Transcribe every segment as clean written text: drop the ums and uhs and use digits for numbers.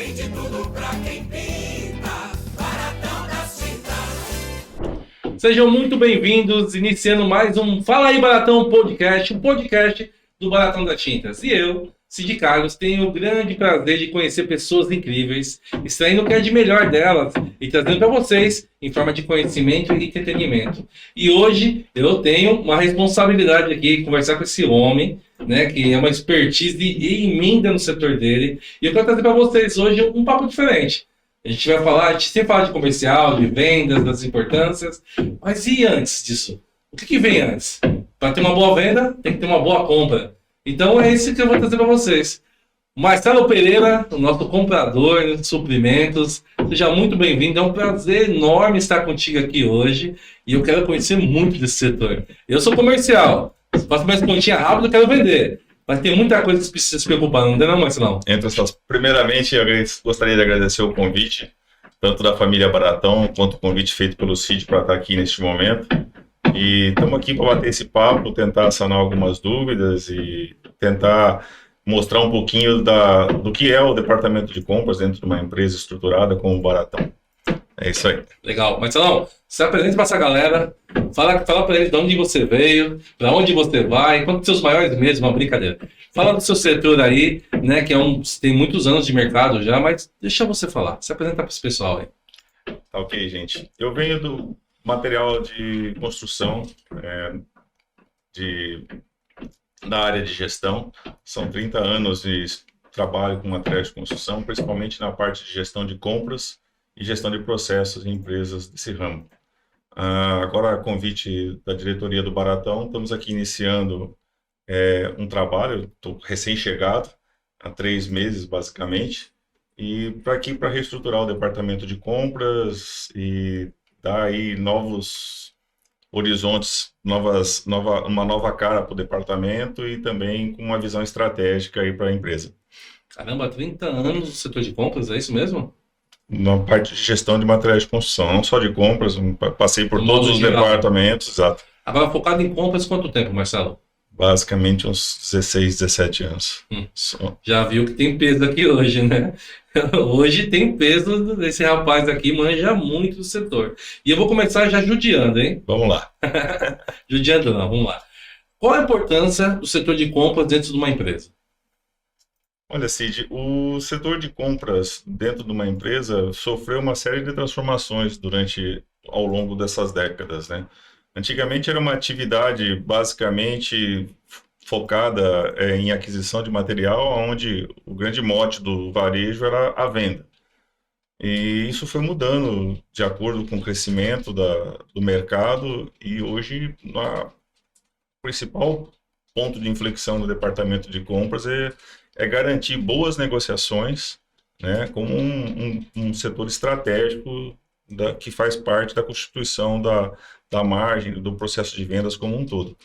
Tem de tudo pra quem pinta, Baratão das Tintas. Sejam muito bem-vindos, iniciando mais um Fala aí Baratão podcast, um podcast do Baratão das Tintas. E eu, Cid Carlos, tenho o grande prazer de conhecer pessoas incríveis, extraindo o que é de melhor delas e trazendo para vocês em forma de conhecimento e entretenimento. E hoje eu tenho uma responsabilidade aqui, conversar com esse homem, né, que é uma expertise imensa no setor dele. E eu quero trazer para vocês hoje um papo diferente. A gente vai falar, a gente sempre fala de comercial, de vendas, das importâncias, mas e antes disso? O que vem antes? Para ter uma boa venda, tem que ter uma boa compra. Então é isso que eu vou trazer para vocês. Marcelo Pereira, o nosso comprador de suprimentos, seja muito bem-vindo. É um prazer enorme estar contigo aqui hoje e eu quero conhecer muito desse setor. Eu sou comercial, faço minhas continhas rápido, eu quero vender. Mas tem muita coisa que você precisa se preocupar, não tem não, Marcelão? Primeiramente, eu gostaria de agradecer o convite, tanto da família Baratão, quanto o convite feito pelo Cid para estar aqui neste momento. E estamos aqui para bater esse papo, tentar sanar algumas dúvidas e tentar mostrar um pouquinho do que é o departamento de compras dentro de uma empresa estruturada como o Baratão. É isso aí. Legal. Marcelão, se apresente para essa galera, fala para eles de onde você veio, para onde você vai, quantos seus maiores medos, uma brincadeira. Fala do seu setor aí, né, que tem muitos anos de mercado já, mas deixa você falar. Se apresenta para esse pessoal aí. Tá ok, gente. Eu venho do material de construção, da área de gestão. São 30 anos de trabalho com material de construção, principalmente na parte de gestão de compras e gestão de processos em empresas desse ramo. Agora, a convite da diretoria do Baratão, estamos aqui iniciando um trabalho, estou recém-chegado, há 3 meses basicamente, e para reestruturar o departamento de compras e dar aí novos horizontes, uma nova cara para o departamento e também com uma visão estratégica aí para a empresa. Caramba, 30 anos no setor de compras, é isso mesmo? Na parte de gestão de materiais de construção, não só de compras, passei por todos os departamentos, exato. Agora, focado em compras, quanto tempo, Marcelo? Basicamente uns 16, 17 anos. Já viu que tem peso aqui hoje, né? Hoje tem peso desse rapaz aqui, manja muito do setor. E eu vou começar já judiando, hein? Vamos lá. Judiando não, vamos lá. Qual a importância do setor de compras dentro de uma empresa? Olha, Cid, o setor de compras dentro de uma empresa sofreu uma série de transformações ao longo dessas décadas, né? Antigamente era uma atividade basicamente focada em aquisição de material, onde o grande mote do varejo era a venda. E isso foi mudando de acordo com o crescimento do mercado e hoje o principal ponto de inflexão do departamento de compras é garantir boas negociações, né, como um setor estratégico que faz parte da constituição da margem, do processo de vendas como um todo.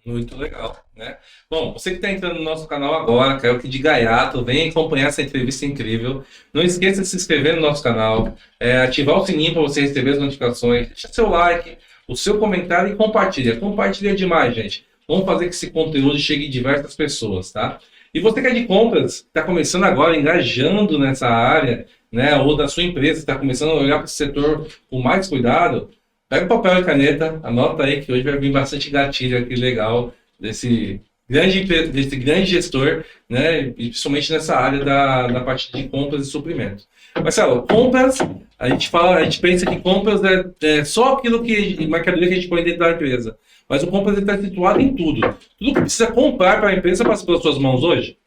Muito legal, né? Bom, você que está entrando no nosso canal agora, caiu aqui de gaiato, vem acompanhar essa entrevista incrível. Não esqueça de se inscrever no nosso canal, ativar o sininho para você receber as notificações, deixa seu like, o seu comentário e compartilha. Compartilha demais, gente. Vamos fazer que esse conteúdo chegue em diversas pessoas, tá? E você que é de compras, está começando agora, engajando nessa área, né? Ou da sua empresa, está começando a olhar para esse setor com mais cuidado, pega o papel e caneta, anota aí que hoje vai vir bastante gatilho aqui legal desse grande gestor, né? E principalmente nessa área da parte de compras e suprimentos. Marcelo, compras, a gente pensa que compras é só aquilo mercadoria que a gente põe dentro da empresa. Mas o compras está situado em tudo. Tudo que precisa comprar para a empresa passa pelas suas mãos hoje?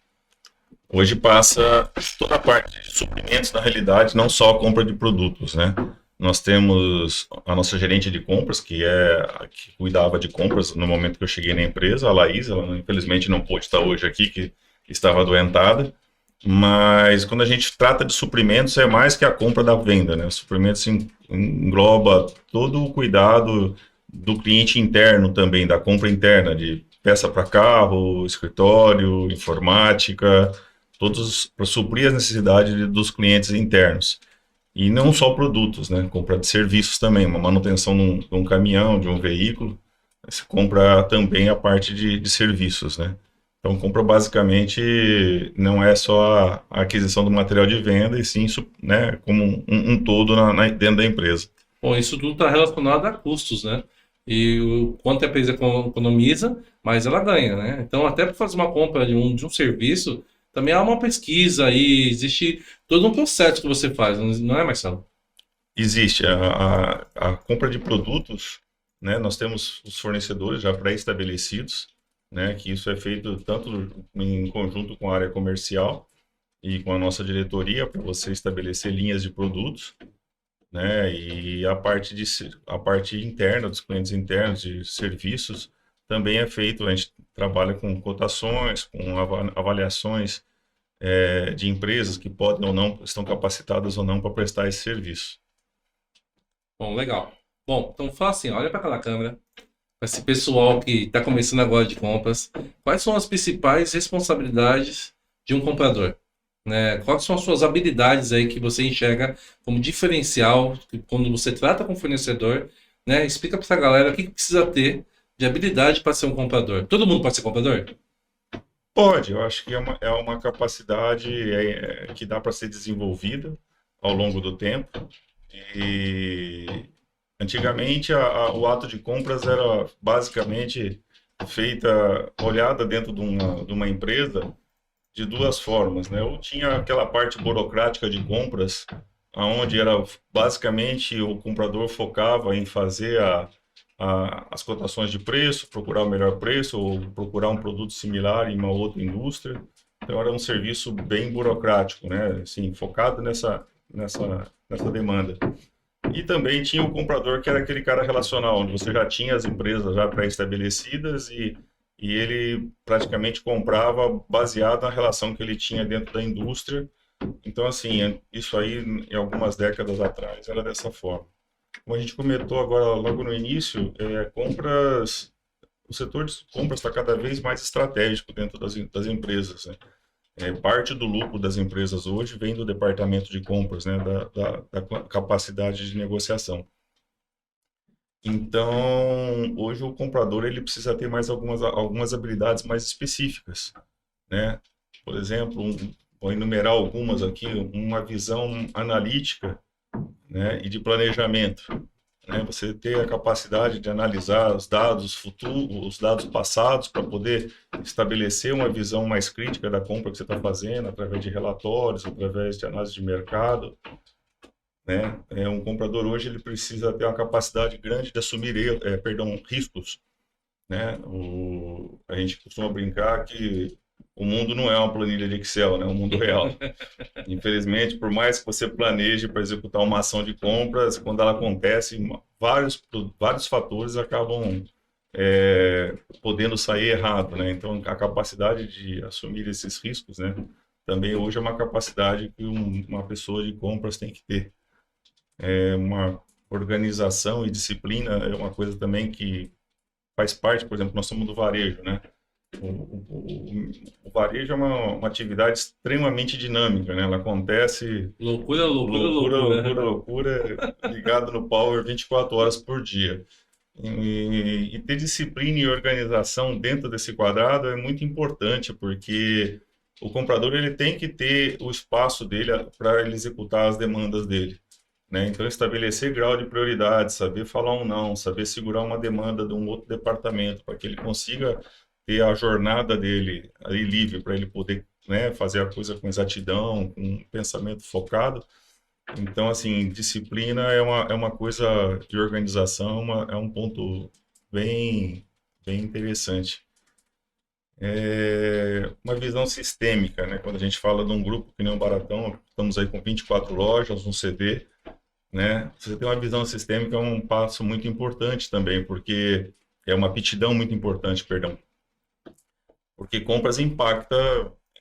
Hoje passa toda a parte de suprimentos, na realidade, não só a compra de produtos, né? Nós temos a nossa gerente de compras, que cuidava de compras no momento que eu cheguei na empresa, a Laís. Ela infelizmente não pôde estar hoje aqui, que estava adoentada. Mas quando a gente trata de suprimentos, é mais que a compra da venda, né? Suprimentos engloba todo o cuidado do cliente interno também, da compra interna, de peça para carro, escritório, informática, todos para suprir as necessidades dos clientes internos. E não só produtos, né? Compra de serviços também, uma manutenção de um caminhão, de um veículo, você compra também a parte de serviços, né? Então, compra basicamente não é só a aquisição do material de venda, e sim isso, né, como um todo dentro da empresa. Bom, isso tudo está relacionado a custos, né? E o quanto a empresa economiza, mais ela ganha, né? Então, até para fazer uma compra de um serviço, também há uma pesquisa aí, existe todo um processo que você faz, não é, Marcelo? Existe a compra de produtos, né? Nós temos os fornecedores já pré-estabelecidos, né? Que isso é feito tanto em conjunto com a área comercial e com a nossa diretoria para você estabelecer linhas de produtos, né? E a parte interna dos clientes internos de serviços também é feito. A gente trabalha com cotações, com avaliações de empresas que podem ou não estão capacitadas ou não para prestar esse serviço. Bom, legal. Bom, então fala assim, olha para aquela câmera, para esse pessoal que está começando agora de compras, quais são as principais responsabilidades de um comprador? Né? Quais são as suas habilidades aí que você enxerga como diferencial quando você trata com o fornecedor, né? Explica para essa galera o que precisa ter de habilidade para ser um comprador. Todo mundo pode ser comprador? Pode, eu acho que é uma capacidade que dá para ser desenvolvida ao longo do tempo. E antigamente o ato de compras era basicamente olhada dentro de uma empresa de duas formas, né? Ou tinha aquela parte burocrática de compras, onde era basicamente o comprador focava em fazer as cotações de preço, procurar o melhor preço ou procurar um produto similar em uma outra indústria. Então era um serviço bem burocrático, né? Assim, focado nessa demanda. E também tinha o comprador, que era aquele cara relacional, onde você já tinha as empresas já pré-estabelecidas e ele praticamente comprava baseado na relação que ele tinha dentro da indústria. Então, assim, isso aí, em algumas décadas atrás, era dessa forma. Como a gente comentou agora, logo no início, o setor de compras está cada vez mais estratégico dentro das empresas, né? Parte do lucro das empresas hoje vem do departamento de compras, né, da capacidade de negociação. Então, hoje o comprador ele precisa ter mais algumas habilidades mais específicas, né? Por exemplo, vou enumerar algumas aqui, uma visão analítica, né, e de planejamento, né? Você ter a capacidade de analisar os dados futuros, os dados passados, para poder estabelecer uma visão mais crítica da compra que você está fazendo, através de relatórios, através de análise de mercado, né? Um comprador hoje ele precisa ter uma capacidade grande de assumir riscos, né? A gente costuma brincar que o mundo não é uma planilha de Excel, né? É um mundo real. Infelizmente, por mais que você planeje para executar uma ação de compras, quando ela acontece, vários fatores acabam podendo sair errado, né? Então, a capacidade de assumir esses riscos, né? Também hoje é uma capacidade que uma pessoa de compras tem que ter. Uma organização e disciplina é uma coisa também que faz parte, por exemplo, nós somos do varejo, né? O varejo é uma atividade extremamente dinâmica, né? Ela acontece Loucura, loucura, loucura. loucura, ligado no power 24 horas por dia. E ter disciplina e organização dentro desse quadrado é muito importante, porque o comprador ele tem que ter o espaço dele para ele executar as demandas dele, né? Então, estabelecer grau de prioridade, saber falar um não, saber segurar uma demanda de um outro departamento, para que ele consiga ter a jornada dele ali livre, para ele poder, né, fazer a coisa com exatidão, com um pensamento focado. Então, assim, disciplina é uma coisa de organização, é um ponto bem interessante. Uma visão sistêmica, né? Quando a gente fala de um grupo que nem o Baratão, estamos aí com 24 lojas, um CD, né? Você ter uma visão sistêmica é um passo muito importante também, porque é uma aptidão muito importante, perdão. Porque compras impacta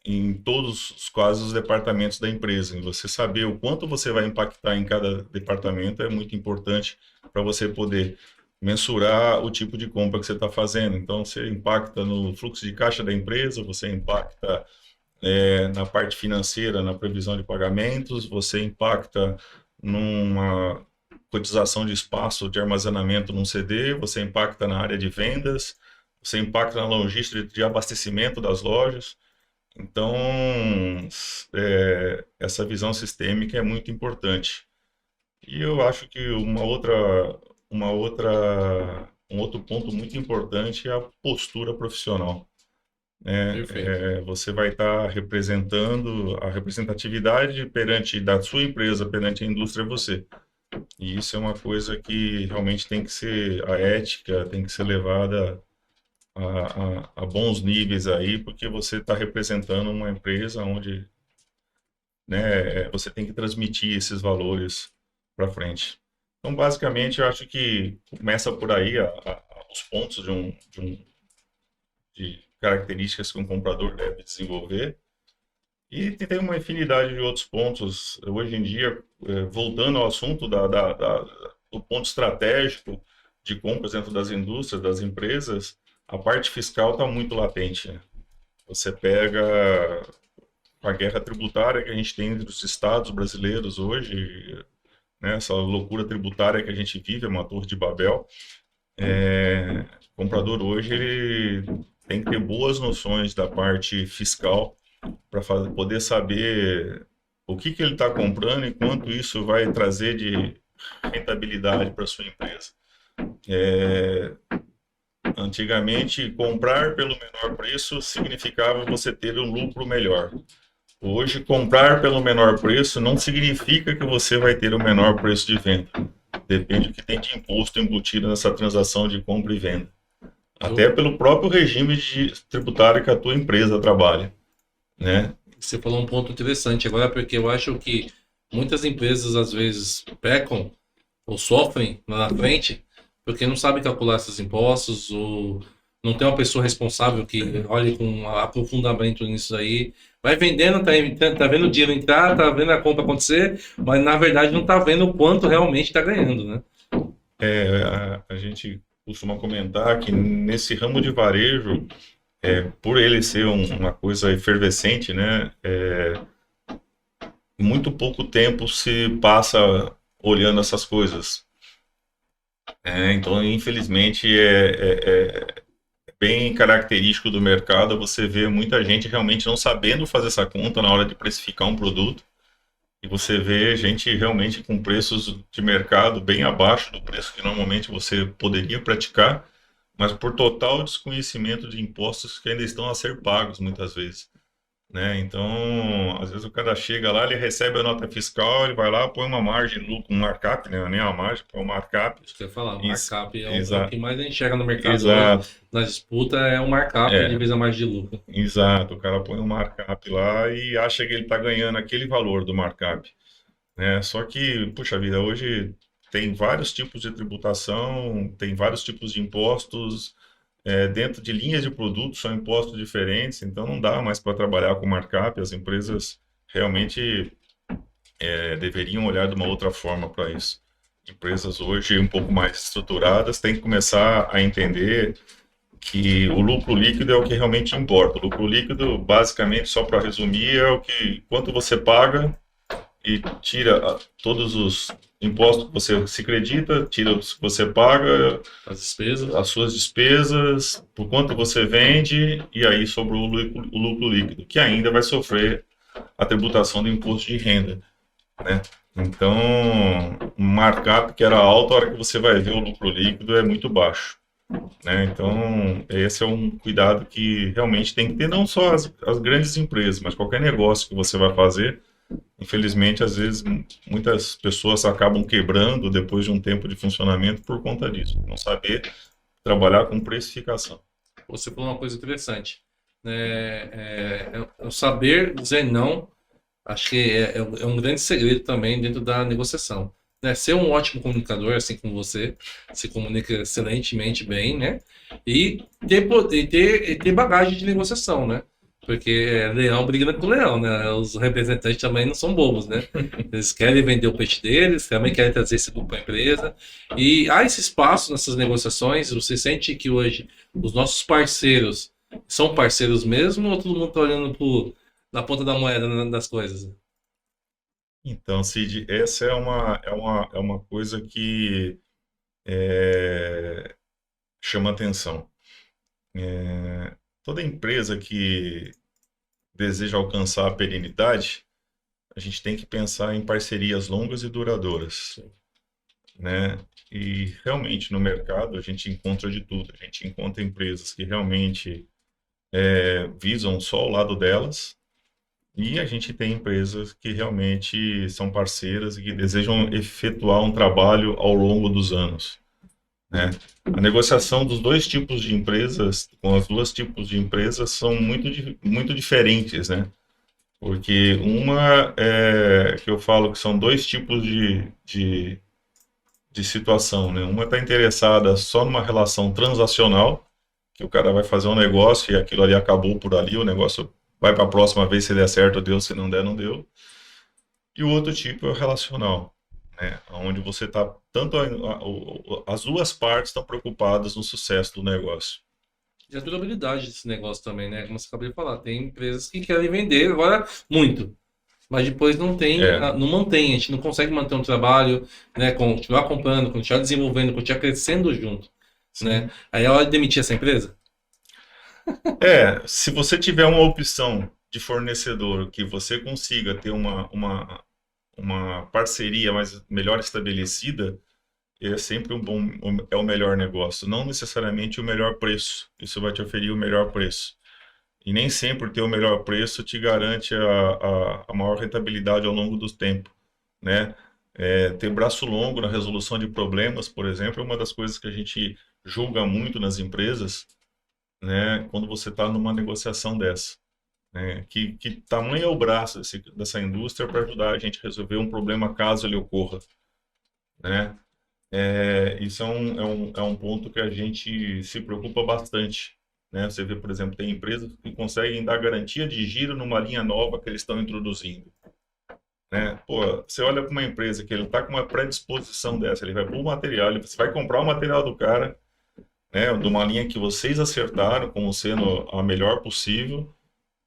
em todos os quase os departamentos da empresa. E você saber o quanto você vai impactar em cada departamento é muito importante para você poder mensurar o tipo de compra que você está fazendo. Então, você impacta no fluxo de caixa da empresa, você impacta na parte financeira, na previsão de pagamentos, você impacta numa cotização de espaço de armazenamento num CD, você impacta na área de vendas, você impacta na logística de abastecimento das lojas. Então, essa visão sistêmica é muito importante. E eu acho que um outro ponto muito importante é a postura profissional, né? Perfeito. Você vai estar representando a representatividade perante da sua empresa, perante a indústria, é você. E isso é uma coisa que realmente tem que ser, a ética tem que ser levada a bons níveis aí, porque você está representando uma empresa onde, né, você tem que transmitir esses valores para frente. Então, basicamente, eu acho que começa por aí os pontos de características que um comprador deve desenvolver. E tem uma infinidade de outros pontos. Hoje em dia, voltando ao assunto do ponto estratégico de compras dentro das indústrias, das empresas, a parte fiscal está muito latente, né? Você pega a guerra tributária que a gente tem entre os estados brasileiros hoje, né, essa loucura tributária que a gente vive, é uma torre de Babel. O comprador hoje ele tem que ter boas noções da parte fiscal para poder saber o que ele está comprando e quanto isso vai trazer de rentabilidade para sua empresa. Antigamente, comprar pelo menor preço significava você ter um lucro melhor. Hoje, comprar pelo menor preço não significa que você vai ter o menor preço de venda. Depende do que tem de imposto embutido nessa transação de compra e venda. Até pelo próprio regime tributário que a tua empresa trabalha, né? Você falou um ponto interessante agora, porque eu acho que muitas empresas às vezes pecam ou sofrem lá na frente porque não sabem calcular esses impostos ou não tem uma pessoa responsável que olhe com aprofundamento nisso aí. Vai vendendo, tá vendo o dinheiro entrar, tá vendo a compra acontecer, mas na verdade não tá vendo o quanto realmente tá ganhando, né? A gente costuma comentar que nesse ramo de varejo, por ele ser uma coisa efervescente, né, muito pouco tempo se passa olhando essas coisas. Então, infelizmente, bem característico do mercado você vê muita gente realmente não sabendo fazer essa conta na hora de precificar um produto. E você vê gente realmente com preços de mercado bem abaixo do preço que normalmente você poderia praticar, mas por total desconhecimento de impostos que ainda estão a ser pagos muitas vezes, né? Então, às vezes o cara chega lá, ele recebe a nota fiscal, ele vai lá, põe uma margem de lucro, um markup, né? Nem a margem, põe um markup. Isso que eu ia falar, Isso, markup é o que mais a gente enxerga no mercado hoje, exato, na disputa é o markup é, de vez a margem de lucro. exato. O cara põe um markup lá e acha que ele está ganhando aquele valor do markup, né? Só que, puxa vida, hoje tem vários tipos de tributação, tem vários tipos de impostos, dentro de linhas de produtos são impostos diferentes, então não dá mais para trabalhar com markup, as empresas realmente deveriam olhar de uma outra forma para isso. Empresas hoje um pouco mais estruturadas têm que começar a entender que o lucro líquido é o que realmente importa. O lucro líquido, basicamente, só para resumir, é o que quanto você paga e tira todos os impostos que você se acredita, tira os que você paga, As despesas. as suas despesas, por quanto você vende, e aí sobre o lucro líquido, que ainda vai sofrer a tributação do imposto de renda, né? Então, um markup que era alto, a hora que você vai ver o lucro líquido é muito baixo, né? Então, esse é um cuidado que realmente tem que ter, não só as grandes empresas, mas qualquer negócio que você vai fazer. Infelizmente, às vezes, muitas pessoas acabam quebrando depois de um tempo de funcionamento por conta disso, não saber trabalhar com precificação. Você falou uma coisa interessante, né? É o saber dizer não, acho que é um grande segredo também dentro da negociação. Né? Ser um ótimo comunicador, assim como você, se comunica excelentemente bem, né? E ter bagagem de negociação, né? Porque leão briga com leão, né? Os representantes também não são bobos, né? Eles querem vender o peixe deles, também querem trazer esse lucro para a empresa. E há esse espaço nessas negociações. Você sente que hoje os nossos parceiros são parceiros mesmo ou todo mundo está olhando na ponta da moeda das coisas? Então, Cid, essa é uma coisa que chama atenção. Toda empresa que deseja alcançar a perenidade, a gente tem que pensar em parcerias longas e duradouras, né? E realmente no mercado a gente encontra de tudo. A gente encontra empresas que realmente visam só o lado delas, e a gente tem empresas que realmente são parceiras e que desejam efetuar um trabalho ao longo dos anos, né? A negociação dos dois tipos de empresas, com os dois tipos de empresas, são muito diferentes, né? Porque uma que eu falo que são dois tipos de situação, né? Uma está interessada só numa relação transacional, que o cara vai fazer um negócio e aquilo ali acabou por ali, o negócio vai para a próxima vez, se der certo, deu, se não der, não deu. E o outro tipo é o relacional, né? Onde você está, as duas partes estão preocupadas no sucesso do negócio. E a durabilidade desse negócio também, né? Como você acabou de falar, tem empresas que querem vender agora muito, mas depois não tem, não mantém, a gente não consegue manter um trabalho, né? Continuar comprando, continuar desenvolvendo, continuar crescendo junto, né? Aí é hora de demitir essa empresa? Se você tiver uma opção de fornecedor que você consiga ter uma parceria melhor estabelecida, é sempre é o melhor negócio, não necessariamente o melhor preço. Isso vai te oferir o melhor preço. E nem sempre ter o melhor preço te garante a maior rentabilidade ao longo do tempo, né? Ter braço longo na resolução de problemas, por exemplo, é uma das coisas que a gente julga muito nas empresas, né? Quando você está numa negociação dessa, né? Que tamanho é o braço dessa indústria para ajudar a gente a resolver um problema caso ele ocorra, né? Isso é um ponto que a gente se preocupa bastante, né? Você vê, por exemplo, tem empresas que conseguem dar garantia de giro numa linha nova que eles estão introduzindo, né? Pô, você olha para uma empresa que ele está com uma predisposição dessa, ele vai pôr o material, você vai comprar o material do cara, né? De uma linha que vocês acertaram como sendo a melhor possível,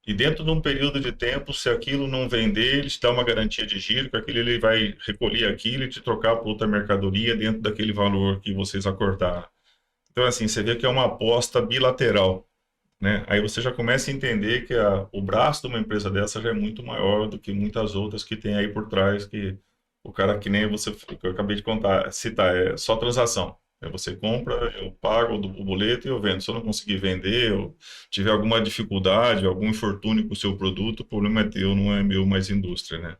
e dentro de um período de tempo, se aquilo não vender, ele te dá uma garantia de giro, que aquilo ele vai recolher aquilo e te trocar por outra mercadoria dentro daquele valor que vocês acordaram. Então, assim, você vê que é uma aposta bilateral, né? Aí você já começa a entender que o braço de uma empresa dessa já é muito maior do que muitas outras que tem aí por trás, que o cara que nem você, que eu acabei de citar, é só transação. Você compra, eu pago o boleto e eu vendo. Se eu não conseguir vender, eu tiver alguma dificuldade, algum infortúnio com o seu produto, o problema é teu, não é meu, mais indústria, né?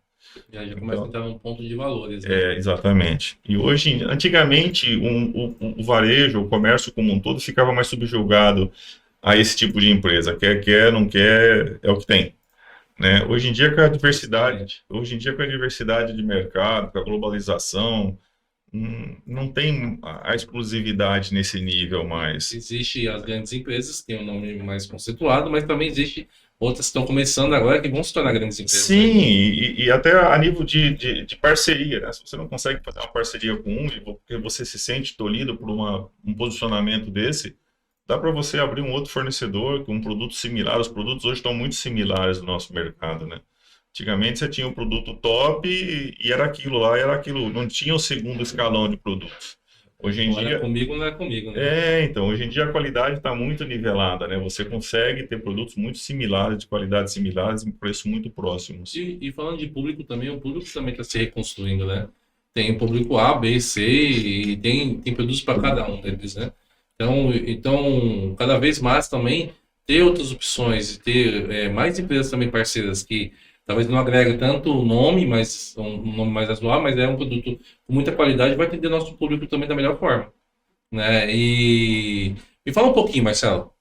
Já começa a entrar num ponto de valores, né? Exatamente. E hoje, antigamente, o varejo, o comércio como um todo, ficava mais subjugado a esse tipo de empresa. Quer, não quer, é o que tem, né? Hoje em dia, com a diversidade de mercado, com a globalização, não tem a exclusividade nesse nível mais. Existe as grandes empresas, que têm um nome mais conceituado, mas também existe outras que estão começando agora que vão se tornar grandes empresas. Sim, e até a nível de parceria, né? Se você não consegue fazer uma parceria com porque você se sente tolhido por um posicionamento desse, dá para você abrir um outro fornecedor com um produto similar. Os produtos hoje estão muito similares no nosso mercado, né? Antigamente você tinha um produto top e era aquilo lá, não tinha o segundo escalão de produtos. Hoje em dia... comigo, não é comigo, né? Então, hoje em dia a qualidade está muito nivelada, né? Você consegue ter produtos muito similares, de qualidades similares, em preços muito próximos. E falando de público também, o público também está se reconstruindo, né? Tem o público A, B, C e tem produtos para cada um deles, né? Então, cada vez mais também ter outras opções e ter mais empresas também parceiras que talvez não agregue tanto o nome, mas um nome mais razoável, mas é um produto com muita qualidade, vai atender nosso público também da melhor forma, né? E me fala um pouquinho, Marcelo,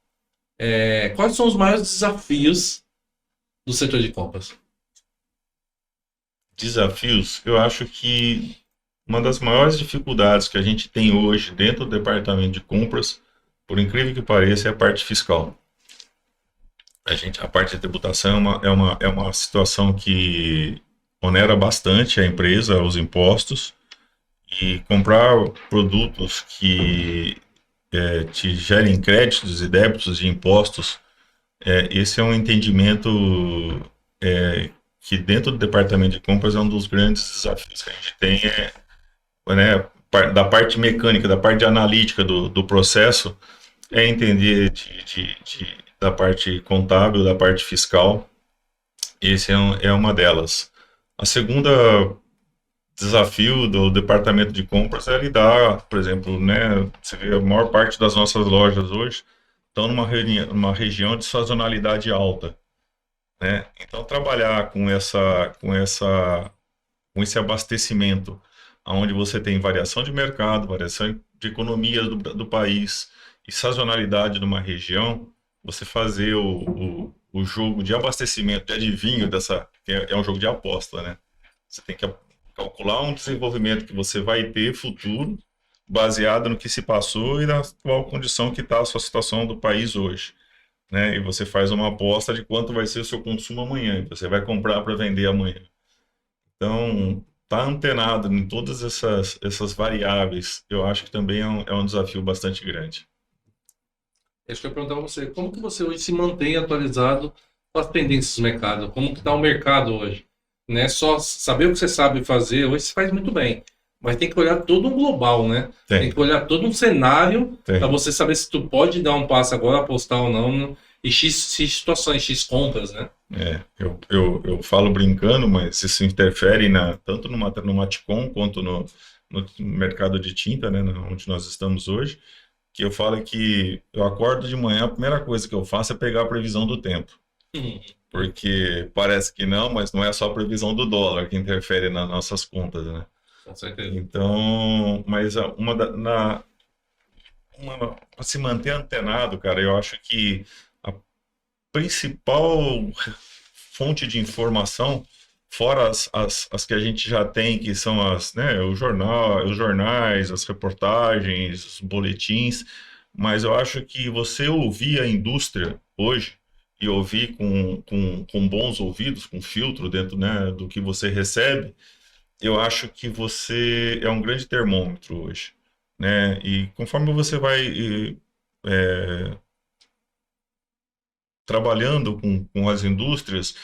quais são os maiores desafios do setor de compras? Desafios, eu acho que uma das maiores dificuldades que a gente tem hoje dentro do departamento de compras, por incrível que pareça, é a parte fiscal. A parte de tributação é uma situação que onera bastante a empresa, os impostos, e comprar produtos que te gerem créditos e débitos de impostos, esse é um entendimento que dentro do departamento de compras é um dos grandes desafios que a gente tem, né, da parte mecânica, da parte analítica do processo. é entender da parte contábil, da parte fiscal. Esse é uma delas. A segunda desafio do departamento de compras é lidar, por exemplo, né? Você vê a maior parte das nossas lojas hoje estão numa região de sazonalidade alta, né? Então trabalhar com esse abastecimento, onde você tem variação de mercado, variação de economia do país e sazonalidade numa região, você fazer o jogo de abastecimento, de adivinho é um jogo de aposta, né? Você tem que calcular um desenvolvimento que você vai ter futuro, baseado no que se passou e na atual condição que está a sua situação do país hoje, né? E você faz uma aposta de quanto vai ser o seu consumo amanhã, que você vai comprar para vender amanhã. Então, tá antenado em todas essas variáveis, eu acho que também é um desafio bastante grande. Acho que eu ia perguntar pra você, como que você hoje se mantém atualizado com as tendências do mercado? Como que está o mercado hoje? Não é só saber o que você sabe fazer, hoje você faz muito bem, mas tem que olhar todo um global, né? Tem que olhar todo um cenário para você saber se tu pode dar um passo agora, apostar ou não, e X situações, X compras, né? Eu falo brincando, mas isso interfere tanto no Maticom quanto no mercado de tinta, né, onde nós estamos hoje, que eu falo que eu acordo de manhã, a primeira coisa que eu faço é pegar a previsão do tempo. Porque parece que não, mas não é só a previsão do dólar que interfere nas nossas contas, né? Com certeza. Então, mas para se manter antenado, cara, eu acho que a principal fonte de informação, fora as que a gente já tem, que são né, os jornais, as reportagens, os boletins, mas eu acho que você ouvir a indústria hoje, e ouvir com bons ouvidos, com filtro dentro, né, do que você recebe, eu acho que você é um grande termômetro hoje, né? E conforme você vai trabalhando com as indústrias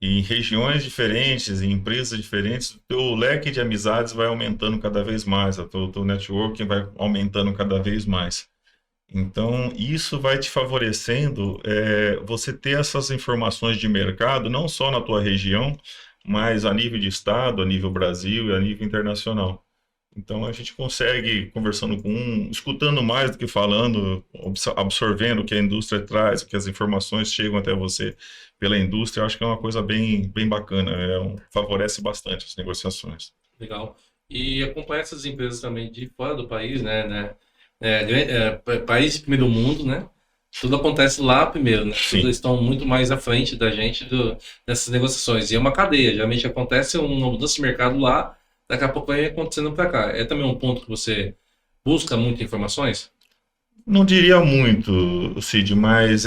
em regiões diferentes, em empresas diferentes, o teu leque de amizades vai aumentando cada vez mais, o teu networking vai aumentando cada vez mais. Então, isso vai te favorecendo você ter essas informações de mercado, não só na tua região, mas a nível de estado, a nível Brasil e a nível internacional. Então, a gente consegue, conversando com escutando mais do que falando, absorvendo o que a indústria traz, o que as informações chegam até você pela indústria, eu acho que é uma coisa bem, bem bacana, favorece bastante as negociações. Legal. E acompanhar essas empresas também de fora do país, né? País de primeiro mundo, né? Tudo acontece lá primeiro, né? Tudo estão muito mais à frente da gente dessas negociações. E é uma cadeia. Geralmente acontece uma mudança de mercado lá, daqui a pouco vai acontecendo para cá. É também um ponto que você busca muitas informações? Não diria muito, Cid, mas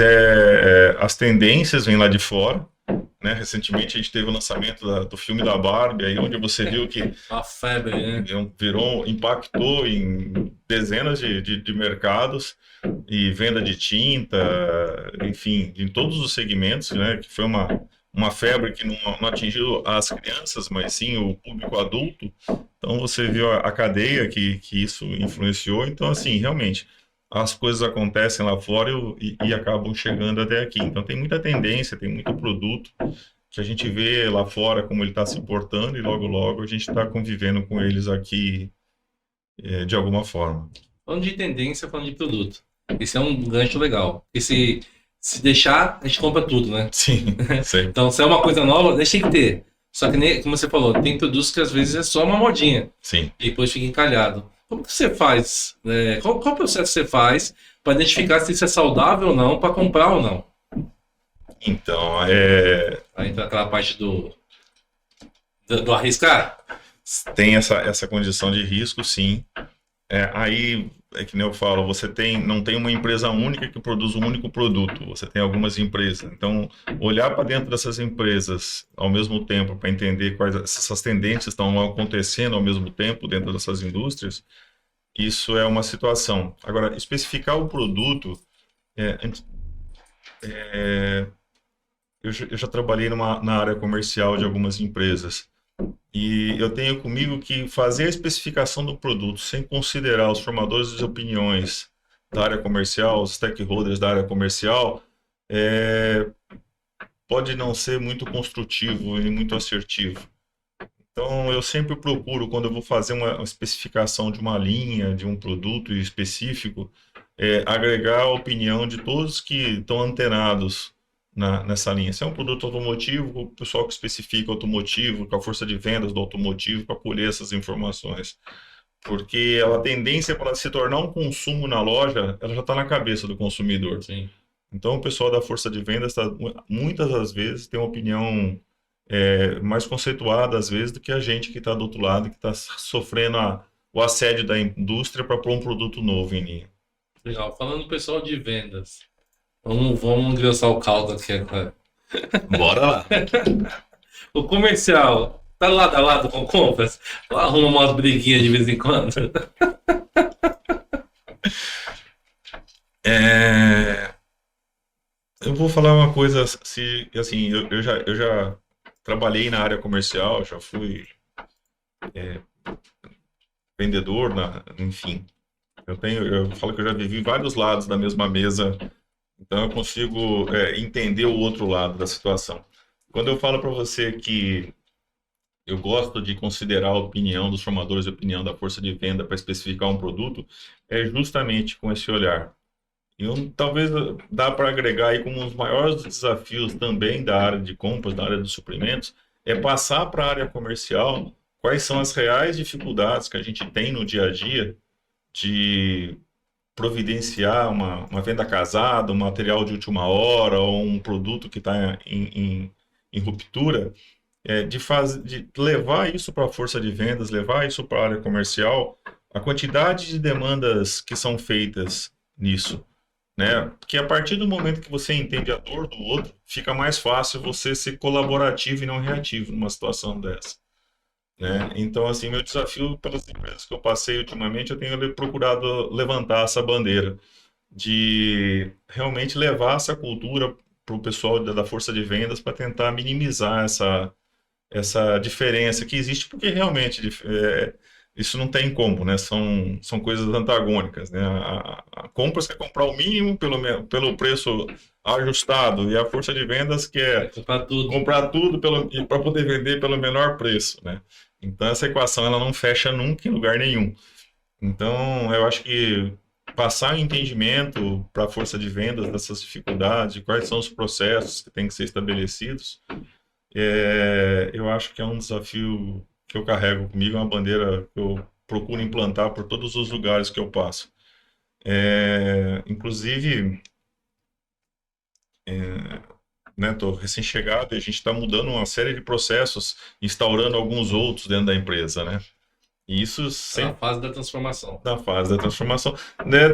as tendências vêm lá de fora. Né? Recentemente a gente teve o lançamento do filme da Barbie, aí onde você viu que a febre, né? impactou em dezenas de mercados e venda de tinta, enfim, em todos os segmentos, né? Que foi uma febre que não atingiu as crianças, mas sim o público adulto. Então você viu a cadeia que isso influenciou. Então, assim, realmente as coisas acontecem lá fora e acabam chegando até aqui. Então tem muita tendência, tem muito produto que a gente vê lá fora como ele está se portando e logo a gente está convivendo com eles aqui de alguma forma. Falando de tendência, falando de produto. Esse é um gancho legal. E se deixar, a gente compra tudo, né? Sim, sempre. Então, se é uma coisa nova, deixa que ter. Só que, como você falou, tem produtos que às vezes é só uma modinha. Sim. E depois fica encalhado. Como que você faz? Qual processo você faz para identificar se isso é saudável ou não, para comprar ou não? Então, Aí entra aquela parte do arriscar? Tem essa condição de risco, sim. Aí, que nem eu falo, você não tem uma empresa única que produz um único produto, você tem algumas empresas. Então, olhar para dentro dessas empresas ao mesmo tempo, para entender quais essas tendências estão acontecendo ao mesmo tempo dentro dessas indústrias, isso é uma situação. Agora, especificar o produto, eu já trabalhei na área comercial de algumas empresas. E eu tenho comigo que fazer a especificação do produto sem considerar os formadores de opiniões da área comercial, os stakeholders da área comercial, é, pode não ser muito construtivo e muito assertivo. Então, eu sempre procuro, quando eu vou fazer uma especificação de uma linha, de um produto específico, agregar a opinião de todos que estão antenados nessa linha. Se é um produto automotivo, o pessoal que especifica automotivo, com a força de vendas do automotivo, para colher essas informações. Porque a tendência para se tornar um consumo na loja, ela já está na cabeça do consumidor. Sim. Então, o pessoal da força de vendas, muitas das vezes, tem uma opinião mais conceituada, às vezes, do que a gente que está do outro lado, que está sofrendo o assédio da indústria para pôr um produto novo em linha. Legal. Falando do pessoal de vendas, vamos engrossar o caldo aqui agora. Bora lá. O comercial tá lado a lado com compras? Ou arruma umas briguinhas de vez em quando? Eu vou falar uma coisa, assim, eu já trabalhei na área comercial, já fui vendedor, enfim. Eu falo que eu já vivi vários lados da mesma mesa, então eu consigo entender o outro lado da situação. Quando eu falo para você que eu gosto de considerar a opinião dos formadores de opinião da força de venda para especificar um produto, é justamente com esse olhar. E talvez dá para agregar aí como um dos maiores desafios também da área de compras, da área dos suprimentos, é passar para a área comercial quais são as reais dificuldades que a gente tem no dia a dia de providenciar uma venda casada, um material de última hora ou um produto que está em ruptura, de levar isso para a força de vendas, levar isso para a área comercial, a quantidade de demandas que são feitas nisso, né? Porque a partir do momento que você entende a dor do outro, fica mais fácil você ser colaborativo e não reativo numa situação dessa, né? Então, assim, meu desafio pelas empresas que eu passei ultimamente, eu tenho procurado levantar essa bandeira de realmente levar essa cultura para o pessoal da força de vendas para tentar minimizar essa diferença que existe, porque realmente isso não tem como, né? São coisas antagônicas, né? A compra você quer comprar o mínimo pelo preço ajustado, e a força de vendas quer comprar tudo para poder vender pelo menor preço, né? Então essa equação ela não fecha nunca em lugar nenhum. Então eu acho que passar o entendimento para a força de vendas dessas dificuldades, quais são os processos que têm que ser estabelecidos, eu acho que é um desafio que eu carrego comigo, é uma bandeira que eu procuro implantar por todos os lugares que eu passo. Inclusive, né, estou recém-chegado e a gente está mudando uma série de processos, instaurando alguns outros dentro da empresa, né? E isso sempre... Na fase da transformação. Na fase da transformação, né?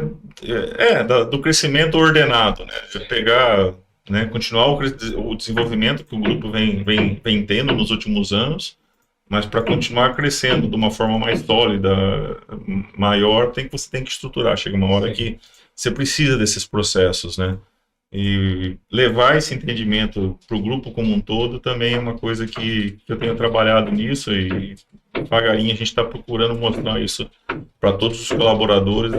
Do crescimento ordenado, né? De pegar, né, continuar o desenvolvimento que o grupo vem tendo nos últimos anos, mas para continuar crescendo de uma forma mais sólida, maior, você tem que estruturar. Chega uma hora que você precisa desses processos, né? E levar esse entendimento para o grupo como um todo também é uma coisa que eu tenho trabalhado nisso, e devagarinho a gente está procurando mostrar isso para todos os colaboradores,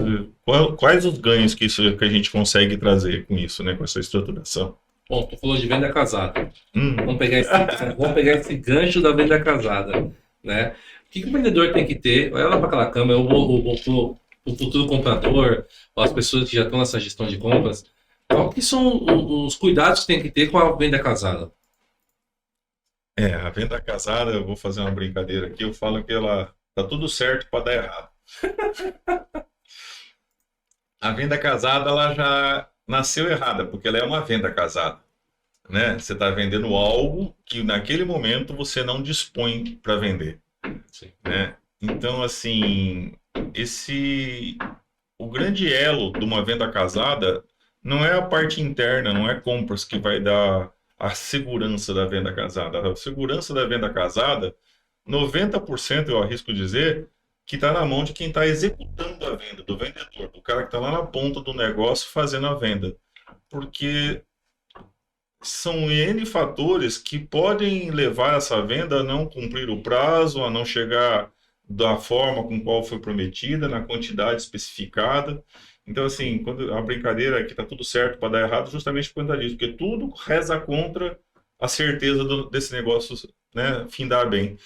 quais os ganhos que a gente consegue trazer com isso, né, com essa estruturação. Bom, tu falou de venda casada. Vamos pegar esse gancho da venda casada, né? O que o vendedor tem que ter? Olha lá para aquela câmera, o futuro comprador, ou as pessoas que já estão nessa gestão de compras, qual que são os cuidados que tem que ter com a venda casada? A venda casada, eu vou fazer uma brincadeira aqui, eu falo que ela tá tudo certo para dar errado. A venda casada, ela já nasceu errada, porque ela é uma venda casada, né? Você está vendendo algo que naquele momento você não dispõe para vender, né? Então, assim, o grande elo de uma venda casada não é a parte interna, não é compras que vai dar a segurança da venda casada. A segurança da venda casada, 90% eu arrisco dizer, que está na mão de quem está executando a venda, do vendedor, do cara que está lá na ponta do negócio fazendo a venda. Porque são N fatores que podem levar essa venda a não cumprir o prazo, a não chegar da forma com qual foi prometida, na quantidade especificada. Então, assim, quando a brincadeira é que tá tudo certo para dar errado, justamente por conta disso, porque tudo reza contra a certeza desse negócio, né, findar bem.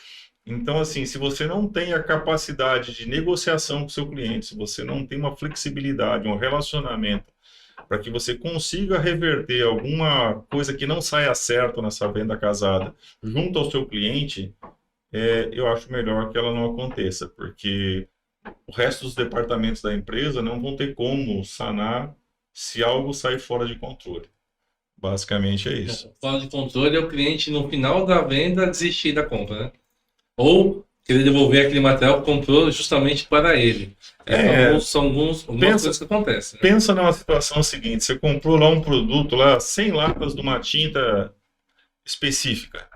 Então, assim, se você não tem a capacidade de negociação com o seu cliente, se você não tem uma flexibilidade, um relacionamento, para que você consiga reverter alguma coisa que não saia certo nessa venda casada junto ao seu cliente, eu acho melhor que ela não aconteça, porque o resto dos departamentos da empresa não vão ter como sanar se algo sair fora de controle. Basicamente é isso. Fora de controle é o cliente no final da venda desistir da compra, né? Ou querer devolver aquele material que comprou justamente para ele. Então, são algumas coisas que acontecem. Né? Pensa numa situação seguinte, você comprou lá um produto, lá 100 latas de uma tinta específica,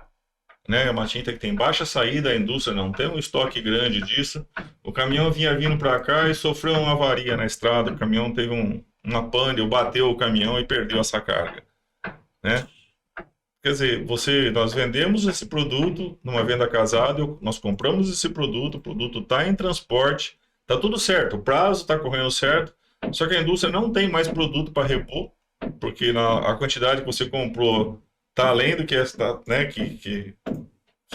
né? Uma tinta que tem baixa saída, a indústria não tem um estoque grande disso. O caminhão vinha vindo para cá e sofreu uma avaria na estrada, o caminhão teve uma pane, bateu o caminhão e perdeu essa carga, né? Quer dizer, nós vendemos esse produto numa venda casada, nós compramos esse produto, o produto está em transporte, está tudo certo, o prazo está correndo certo, só que a indústria não tem mais produto para repor, porque a quantidade que você comprou está além do que, né, que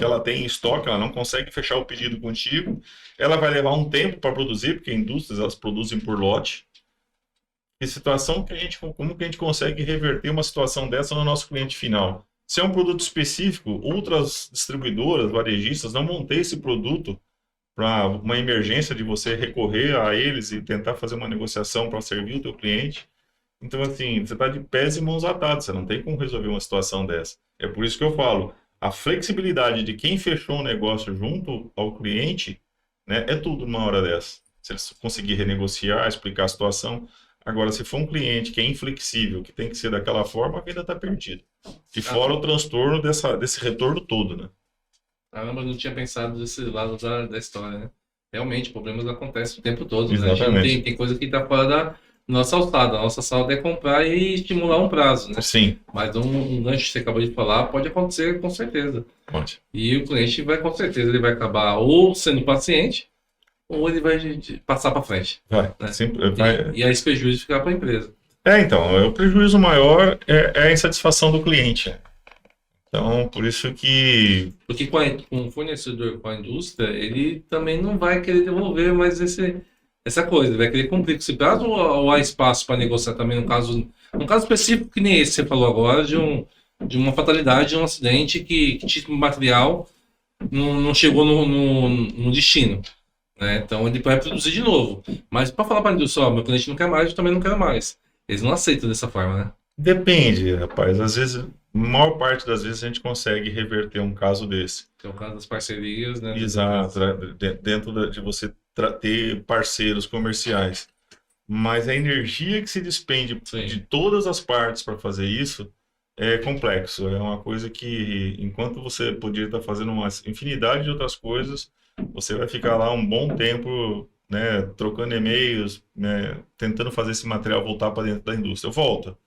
ela tem em estoque, ela não consegue fechar o pedido contigo, ela vai levar um tempo para produzir, porque indústrias elas produzem por lote. Que situação como que a gente consegue reverter uma situação dessa no nosso cliente final? Se é um produto específico, outras distribuidoras, varejistas não vão ter esse produto para uma emergência de você recorrer a eles e tentar fazer uma negociação para servir o teu cliente. Então, assim, você está de pés e mãos atados, você não tem como resolver uma situação dessa. É por isso que eu falo, a flexibilidade de quem fechou o negócio junto ao cliente, né, é tudo numa hora dessa. Se eles conseguir renegociar, explicar a situação. Agora, se for um cliente que é inflexível, que tem que ser daquela forma, a venda está perdida. E fora o transtorno desse retorno todo, né? Caramba, eu não tinha pensado desse lado da história, né? Realmente, problemas acontecem o tempo todo, né? Exatamente. Tem coisa que está fora da nossa alçada. A nossa alçada é comprar e estimular um prazo, né? Sim. Mas um gancho que você acabou de falar pode acontecer com certeza. Pode. E o cliente vai, com certeza, ele vai acabar ou sendo paciente, ou ele vai passar para frente. Vai. Né? Sempre, E aí esse prejuízo ficar para a empresa. Então, o prejuízo maior é a insatisfação do cliente. Então, por isso que... Porque com o fornecedor, com a indústria, ele também não vai querer devolver mais essa coisa, ele vai querer cumprir com esse prazo ou há espaço para negociar também num caso específico que nem esse que você falou agora, de uma fatalidade, de um acidente que tipo de material não chegou no destino. Né? Então ele vai produzir de novo. Mas para falar para a indústria, meu cliente não quer mais, eu também não quero mais. Eles não aceitam dessa forma, né? Depende, rapaz. Às vezes, a maior parte das vezes a gente consegue reverter um caso desse. Que é o caso das parcerias, né? Exato, dentro de você ter parceiros comerciais. Mas a energia que se despende Sim. de todas as partes para fazer isso é complexo. É uma coisa que, enquanto você poderia estar fazendo uma infinidade de outras coisas, você vai ficar lá um bom tempo, né, trocando e-mails, né, tentando fazer esse material voltar para dentro da indústria. Volta,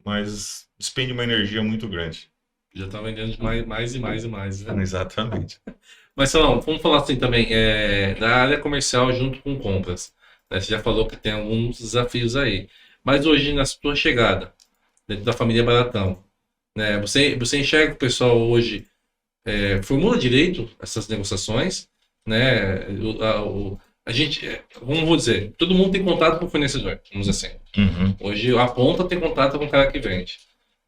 mas despende uma energia muito grande. Já está vendendo mais e mais e mais, né? Exatamente. Mas, Salão, vamos falar assim também, da área comercial junto com compras. Né? Você já falou que tem alguns desafios aí. Mas hoje, na sua chegada, dentro da família Baratão, né, você enxerga que o pessoal hoje formula direito essas negociações, né? A gente, vou dizer, todo mundo tem contato com o fornecedor, vamos dizer assim. Uhum. Hoje a ponta tem contato com o cara que vende.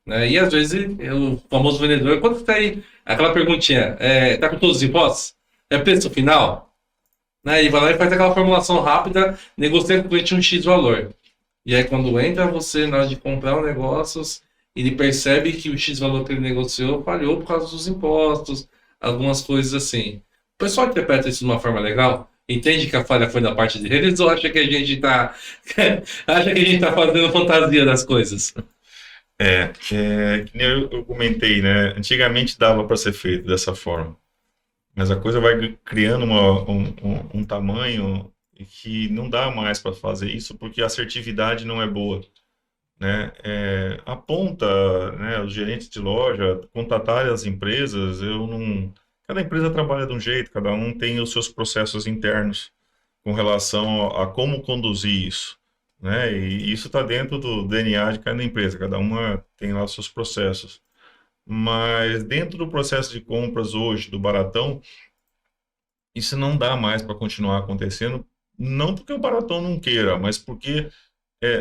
Né? E às vezes o famoso vendedor, quanto está aí? Aquela perguntinha, tá com todos os impostos? É preço final? Né? Ele vai lá e faz aquela formulação rápida, negocia com o cliente um X valor. E aí quando entra você na hora de comprar o negócio, ele percebe que o X valor que ele negociou falhou por causa dos impostos, algumas coisas assim. O pessoal interpreta isso de uma forma legal? Entende que a falha foi da parte deles ou acha que a gente tá fazendo fantasia das coisas? Que nem eu comentei, né? Antigamente dava para ser feito dessa forma, mas a coisa vai criando um tamanho que não dá mais para fazer isso porque a assertividade não é boa, né? A ponta, né? Os gerentes de loja contatarem as empresas, cada empresa trabalha de um jeito, cada um tem os seus processos internos com relação a como conduzir isso. né? E isso está dentro do DNA de cada empresa, cada uma tem lá os seus processos. Mas dentro do processo de compras hoje do Baratão, isso não dá mais para continuar acontecendo, não porque o Baratão não queira, mas porque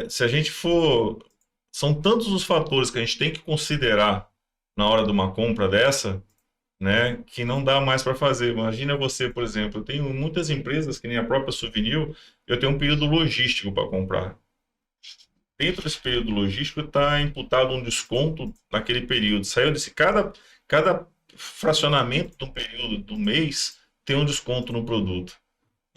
se a gente for. São tantos os fatores que a gente tem que considerar na hora de uma compra dessa, né, que não dá mais para fazer. Imagina você, por exemplo, eu tenho muitas empresas, que nem a própria Souvenir, eu tenho um período logístico para comprar. Dentro desse período logístico está imputado um desconto naquele período. Saiu desse cada fracionamento do período do mês tem um desconto no produto.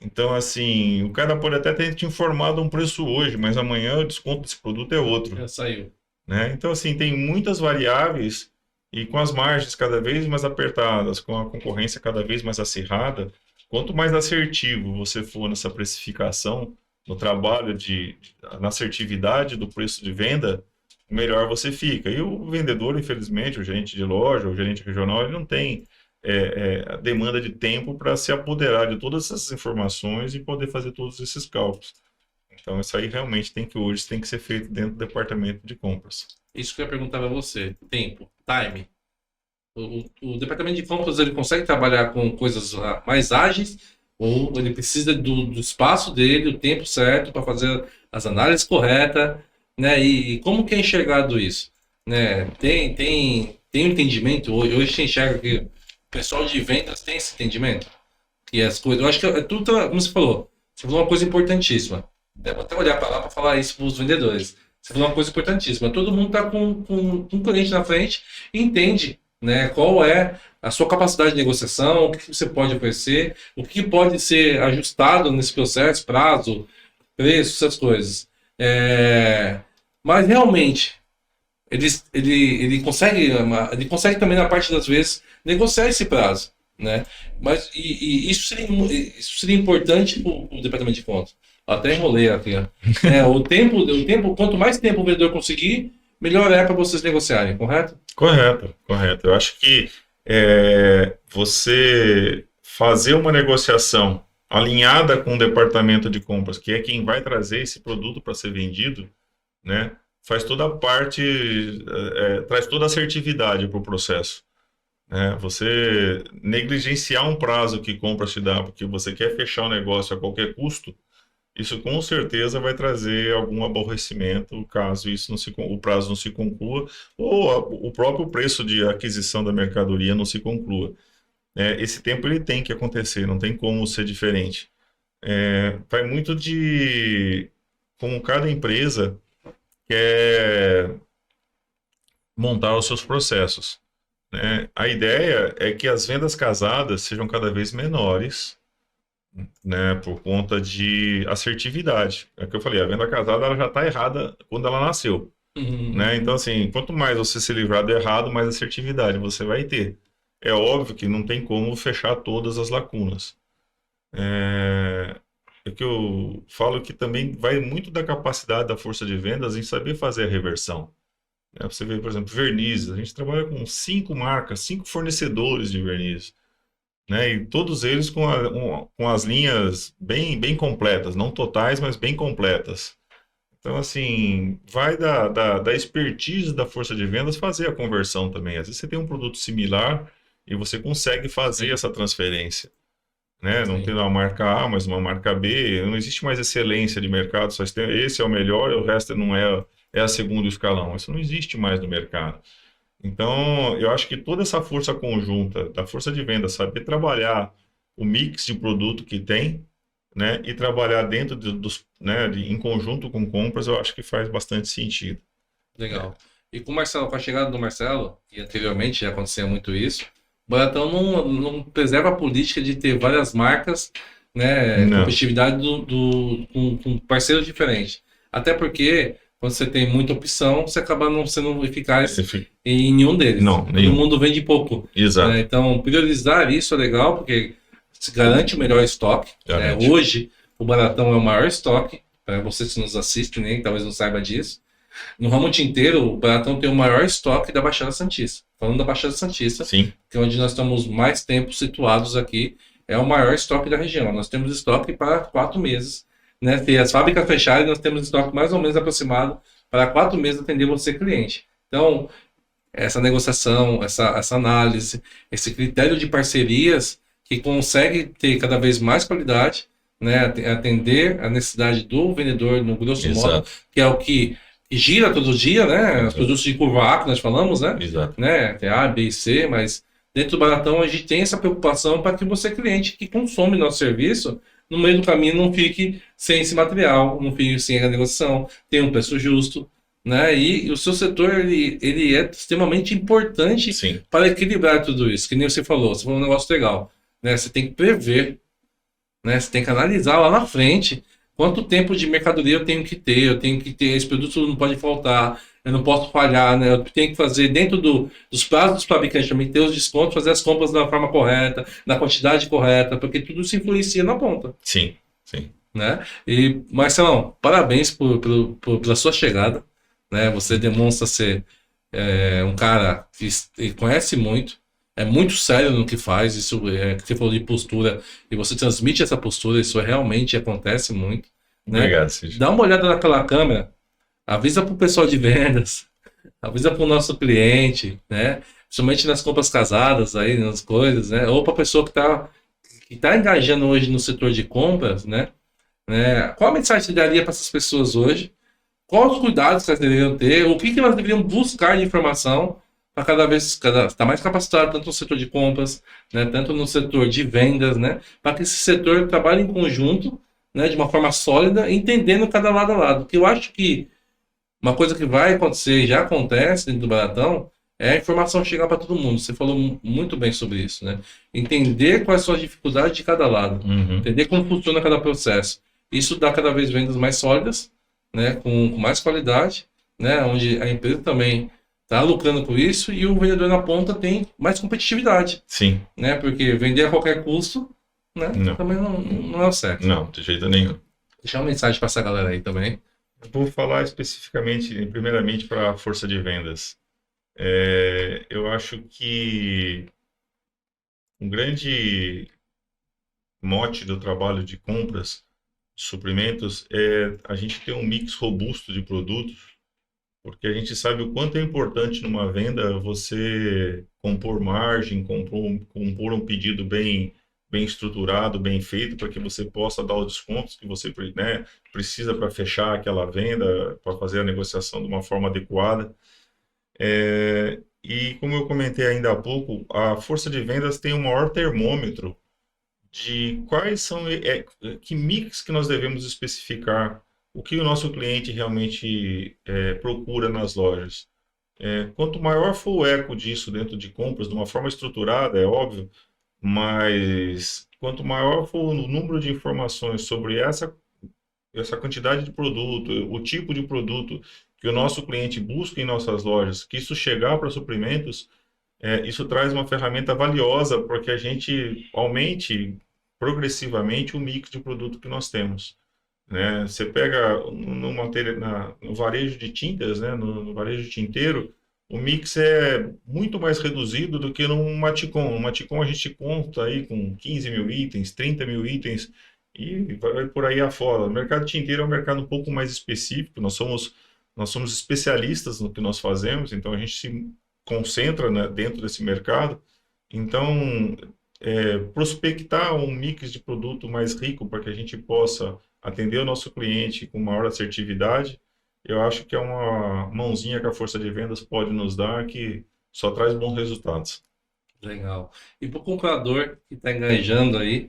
Então, assim, o cara pode até ter te informado um preço hoje, mas amanhã o desconto desse produto é outro, Já saiu. né? Então, assim, tem muitas variáveis e com as margens cada vez mais apertadas, com a concorrência cada vez mais acirrada, quanto mais assertivo você for nessa precificação, no trabalho na assertividade do preço de venda, melhor você fica. E o vendedor, infelizmente, o gerente de loja, o gerente regional, ele não tem a demanda de tempo para se apoderar de todas essas informações e poder fazer todos esses cálculos. Então, isso aí realmente hoje tem que ser feito dentro do departamento de compras. Isso que eu ia perguntar para você. Tempo, time. O departamento de compras, ele consegue trabalhar com coisas mais ágeis ou ele precisa do espaço dele, o tempo certo para fazer as análises corretas, né? E como que é enxergado isso? Né? Tem um entendimento? Hoje você enxerga que o pessoal de vendas tem esse entendimento? E as coisas, eu acho que é tudo, como você falou uma coisa importantíssima. Eu vou até olhar para lá para falar isso para os vendedores. Você falou uma coisa importantíssima. Todo mundo está com um cliente na frente e entende, né, qual é a sua capacidade de negociação, o que você pode oferecer, o que pode ser ajustado nesse processo, prazo, preço, essas coisas. Mas realmente, ele consegue também, na parte das vezes, negociar esse prazo, né? Mas isso seria importante para o departamento de contas. Até enrolei aqui, ó. O tempo, quanto mais tempo o vendedor conseguir, melhor é para vocês negociarem, correto? Correto, correto. Eu acho que você fazer uma negociação alinhada com o departamento de compras, que é quem vai trazer esse produto para ser vendido, né, faz toda a parte, traz toda a assertividade para o processo. Né? Você negligenciar um prazo que compra te dá, porque você quer fechar o negócio a qualquer custo, isso com certeza vai trazer algum aborrecimento caso o prazo não se conclua ou o próprio preço de aquisição da mercadoria não se conclua. Esse tempo ele tem que acontecer, não tem como ser diferente. Vai muito de como cada empresa quer montar os seus processos, né? A ideia é que as vendas casadas sejam cada vez menores, né, por conta de assertividade. É o que eu falei, a venda casada ela já está errada quando ela nasceu. Né? Então, assim, quanto mais você se livrar do errado, mais assertividade você vai ter. É óbvio que não tem como fechar todas as lacunas. É que eu falo que também vai muito da capacidade da força de vendas em saber fazer a reversão. Você vê, por exemplo, vernizes. A gente trabalha com 5 marcas, 5 fornecedores de verniz. Né? E todos eles com as linhas bem completas, não totais, mas bem completas. Então, assim, vai da expertise da força de vendas fazer a conversão também. Às vezes você tem um produto similar e você consegue fazer essa transferência. Né? Não tem uma marca A, mas uma marca B. Não existe mais excelência de mercado, só esse é o melhor e o resto não é a segundo escalão. Isso não existe mais no mercado. Então, eu acho que toda essa força conjunta da força de venda, saber trabalhar o mix de produto que tem, né, e trabalhar dentro em conjunto com compras, eu acho que faz bastante sentido. Legal. E com a chegada do Marcelo, e anteriormente já acontecia muito isso, o Baratão não preserva a política de ter várias marcas, né, competitividade com parceiros diferentes. Até porque, quando você tem muita opção, você acaba não sendo eficaz em nenhum deles. Não, Todo mundo vende pouco. Exato. Né? Então, priorizar isso é legal, porque se garante o melhor estoque. Né? Hoje, o Baratão é o maior estoque, para vocês que nos assistem, nem talvez não saiba disso. No ramo tinteiro, o Baratão tem o maior estoque da Baixada Santista. Falando da Baixada Santista, Sim. que é onde nós estamos mais tempo situados aqui, é o maior estoque da região. Nós temos estoque para 4 meses né? Se as fábricas fecharem, nós temos estoque mais ou menos aproximado para 4 meses atender você, cliente. Então, essa negociação, essa análise, esse critério de parcerias que consegue ter cada vez mais qualidade, né? Atender a necessidade do vendedor, no grosso modo, Exato, que é o que gira todo dia, né? Os exato, produtos de curva A que nós falamos, né? exato. Tem A, B e C, mas dentro do Baratão a gente tem essa preocupação para que você, cliente que consome nosso serviço, no meio do caminho não fique sem esse material, não fique sem a negociação, tenha um preço justo, né? E o seu setor ele é extremamente importante Sim, para equilibrar tudo isso, que nem você falou um negócio legal, né? Você tem que prever, né? Você tem que analisar lá na frente quanto tempo de mercadoria eu tenho que ter, esse produto não pode faltar, eu não posso falhar, né? Eu tenho que fazer dentro dos prazos dos fabricantes também ter os descontos, fazer as compras da forma correta, na quantidade correta, porque tudo isso influencia na ponta, sim, sim. né? E Marcelão, parabéns pela sua chegada, né? Você demonstra ser um cara que conhece muito, é muito sério no que faz, isso que você falou de postura, e você transmite essa postura, isso realmente acontece muito, né? Obrigado, Cid. Dá uma olhada naquela câmera, avisa pro pessoal de vendas, avisa pro nosso cliente, né? Principalmente nas compras casadas aí, nas coisas, né? Ou pra pessoa que tá engajando hoje no setor de compras, né? Qual a mensagem você daria para essas pessoas hoje? Quais os cuidados que elas deveriam ter? O que elas deveriam buscar de informação para cada vez estar mais capacitado, tanto no setor de compras, né, tanto no setor de vendas, né, para que esse setor trabalhe em conjunto, né, de uma forma sólida, entendendo cada lado a lado. Porque eu acho que uma coisa que vai acontecer e já acontece dentro do Baratão é a informação chegar para todo mundo. Você falou muito bem sobre isso, né? Entender quais são as dificuldades de cada lado, Uhum. entender como funciona cada processo. Isso dá cada vez vendas mais sólidas, né? Com mais qualidade, né? Onde a empresa também está lucrando com isso e o vendedor na ponta tem mais competitividade, Sim, né? Porque vender a qualquer custo, né? não, Também não é o certo. não, de jeito nenhum. Deixar uma mensagem para essa galera aí também. Vou falar especificamente, primeiramente, para a força de vendas. Eu acho que um grande mote do trabalho de compras de suprimentos é a gente ter um mix robusto de produtos, porque a gente sabe o quanto é importante numa venda você compor margem, compor um pedido bem estruturado, bem feito, para que você possa dar os descontos que você, né, precisa para fechar aquela venda, para fazer a negociação de uma forma adequada. E como eu comentei ainda há pouco, a força de vendas tem o maior termômetro de quais são, que mix que nós devemos especificar, o que o nosso cliente realmente procura nas lojas. Quanto maior for o eco disso dentro de compras, de uma forma estruturada, é óbvio, mas quanto maior for o número de informações sobre essa quantidade de produto, o tipo de produto que o nosso cliente busca em nossas lojas, que isso chegar para suprimentos, isso traz uma ferramenta valiosa para que a gente aumente progressivamente o mix de produto que nós temos, né? Você pega no varejo de tintas, né? No varejo tinteiro, o mix é muito mais reduzido do que num Maticom. No Maticom a gente conta aí com 15 mil itens, 30 mil itens e vai por aí afora. O mercado tinteiro é um mercado um pouco mais específico, nós somos especialistas no que nós fazemos, então a gente se concentra, né, dentro desse mercado. Então, prospectar um mix de produto mais rico para que a gente possa atender o nosso cliente com maior assertividade, eu acho que é uma mãozinha que a força de vendas pode nos dar que só traz bons resultados. Legal. E para o comprador que está engajando aí,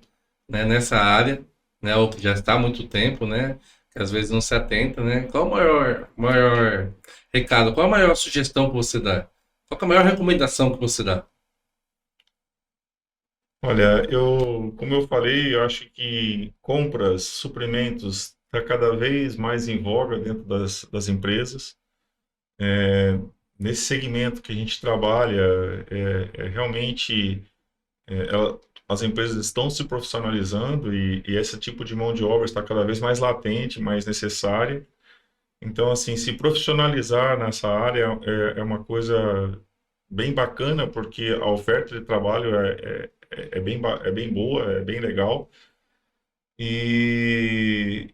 né, nessa área, né, ou que já está há muito tempo, né, que às vezes não se atenta, né, qual o maior recado, qual a maior sugestão que você dá? Qual que é a maior recomendação que você dá? Olha, como eu falei, eu acho que compras, suprimentos, está cada vez mais em voga dentro das empresas. Nesse segmento que a gente trabalha, realmente as empresas estão se profissionalizando e esse tipo de mão de obra está cada vez mais latente, mais necessária. Então, assim, se profissionalizar nessa área é uma coisa bem bacana, porque a oferta de trabalho é bem boa, é bem legal. E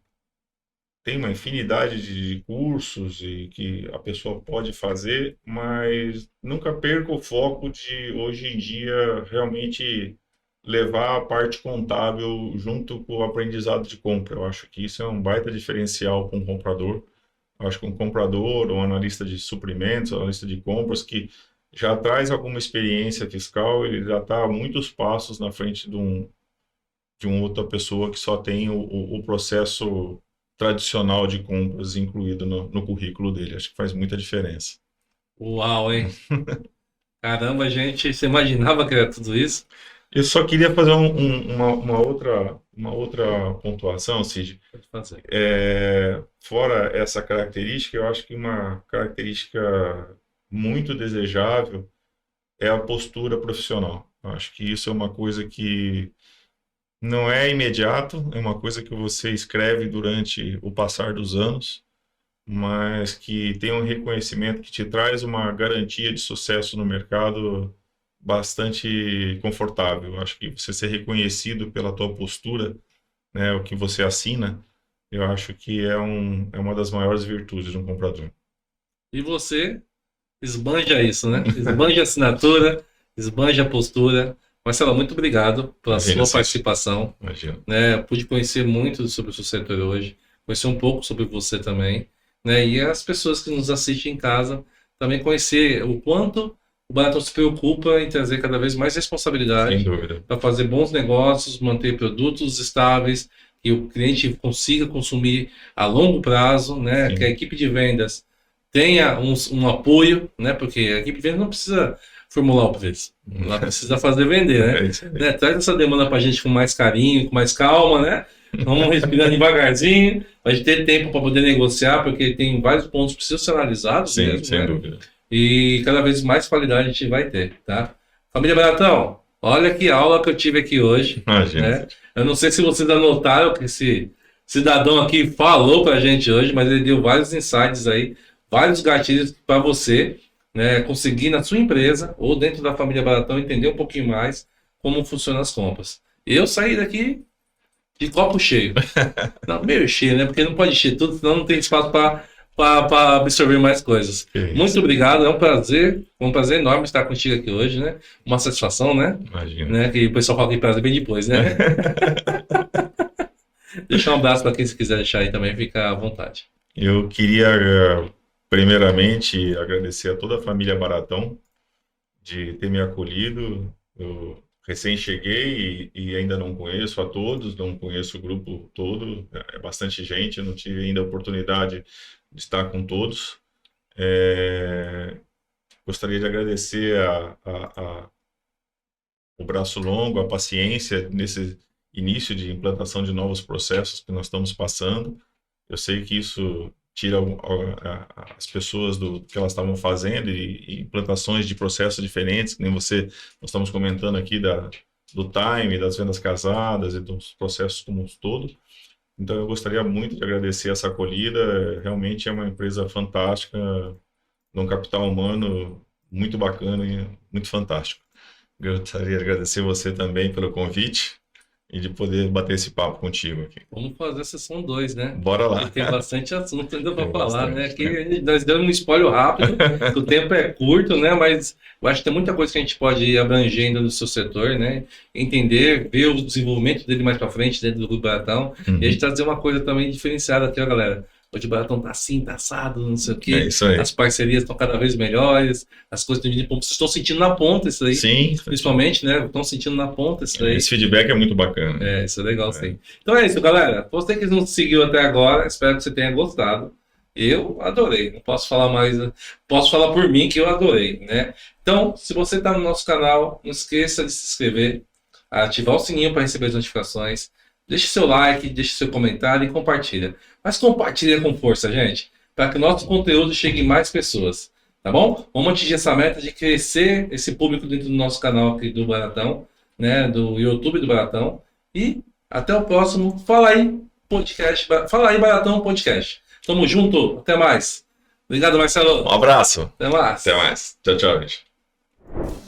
tem uma infinidade de cursos e que a pessoa pode fazer, mas nunca perca o foco de, hoje em dia, realmente levar a parte contábil junto com o aprendizado de compra. Eu acho que isso é um baita diferencial para um comprador. Eu acho que um comprador, um analista de suprimentos, um analista de compras que já traz alguma experiência fiscal, ele já está a muitos passos na frente de uma outra pessoa que só tem o processo tradicional de compras incluído no currículo dele. Acho que faz muita diferença. Uau, hein? Caramba, gente, você imaginava que era tudo isso? Eu só queria fazer uma outra pontuação, Cid. Pode fazer. Fora essa característica, eu acho que uma característica muito desejável é a postura profissional. Eu acho que isso é uma coisa que não é imediato, é uma coisa que você escreve durante o passar dos anos, mas que tem um reconhecimento que te traz uma garantia de sucesso no mercado bastante confortável. Eu acho que você ser reconhecido pela tua postura, né, o que você assina, eu acho que é uma das maiores virtudes de um comprador. E você esbanja isso, né? Esbanja a assinatura, esbanja a postura. Marcelo, muito obrigado pela Imagina, sua participação. Imagina. Né? Eu pude conhecer muito sobre o seu setor hoje, conhecer um pouco sobre você também, né? E as pessoas que nos assistem em casa também conhecer o quanto o Baratão se preocupa em trazer cada vez mais Sem responsabilidade dúvida. para fazer bons negócios, manter produtos estáveis, que o cliente consiga consumir a longo prazo, né? Sim. Que a equipe de vendas tenha um apoio, né? Porque a equipe de vendas não precisa formular o preço, ela precisa fazer vender, né? É isso aí. Né? Traz essa demanda para a gente com mais carinho, com mais calma, né? Vamos respirando devagarzinho, para a gente ter tempo para poder negociar, porque tem vários pontos que precisam ser analisados Sim, mesmo, sem né? dúvida. E cada vez mais qualidade a gente vai ter, tá? Família Baratão, olha que aula que eu tive aqui hoje, Imagina. né? Eu não sei se vocês anotaram o que esse cidadão aqui falou para a gente hoje, mas ele deu vários insights aí, vários gatilhos para você, né, conseguir na sua empresa ou dentro da família Baratão entender um pouquinho mais como funcionam as compras. Eu saí daqui de copo cheio. Não, meio cheio, né? Porque não pode encher tudo, senão não tem espaço para absorver mais coisas. Que isso. Muito obrigado, é um prazer enorme estar contigo aqui hoje, né? Uma satisfação, né? Imagina. Né? Que o pessoal fala que prazer bem depois, né? Deixar um abraço para quem se quiser deixar aí também, fica à vontade. Eu queria, primeiramente, agradecer a toda a família Baratão de ter me acolhido. Eu recém cheguei e ainda não conheço a todos, não conheço o grupo todo, é bastante gente, eu não tive ainda a oportunidade de estar com todos. Gostaria de agradecer o braço longo, a paciência nesse início de implantação de novos processos que nós estamos passando. Eu sei que isso tira as pessoas do que elas estavam fazendo e implantações de processos diferentes, que nem nós estamos comentando aqui do time, das vendas casadas e dos processos como um todo. Então, eu gostaria muito de agradecer essa acolhida. Realmente é uma empresa fantástica, de um capital humano muito bacana e muito fantástico. Gostaria de agradecer você também pelo convite e de poder bater esse papo contigo aqui. Vamos fazer a sessão 2, né? Bora lá. Tem bastante assunto ainda para Tem falar, bastante, né? Aqui nós demos um spoiler rápido, que o tempo é curto, né? Mas eu acho que tem muita coisa que a gente pode ir abrangendo no seu setor, né? Entender, ver o desenvolvimento dele mais para frente dentro do Grupo Baratão. Uhum. E a gente trazer uma coisa também diferenciada aqui, ó, galera. Hoje o Baratão tá assim, tá assado, não sei o quê. É isso aí. As parcerias estão cada vez melhores, as coisas estão vindo. Vocês estão sentindo na ponta isso aí. Sim. Principalmente, né? Estão sentindo na ponta isso aí. Esse feedback é muito bacana. Isso é legal, sim. Então é isso, galera. Você que não seguiu até agora, espero que você tenha gostado. Eu adorei. Não posso falar mais. Posso falar por mim que eu adorei, né? Então, se você está no nosso canal, não esqueça de se inscrever, ativar o sininho para receber as notificações. Deixe seu like, deixe seu comentário e compartilha. Mas compartilha com força, gente, para que o nosso conteúdo chegue em mais pessoas. Tá bom? Vamos atingir essa meta de crescer esse público dentro do nosso canal aqui do Baratão, né? Do YouTube do Baratão. E até o próximo Fala aí Podcast. Fala aí Baratão Podcast. Tamo junto. Até mais. Obrigado, Marcelo. Um abraço. Até mais. Até mais. Tchau, tchau, gente.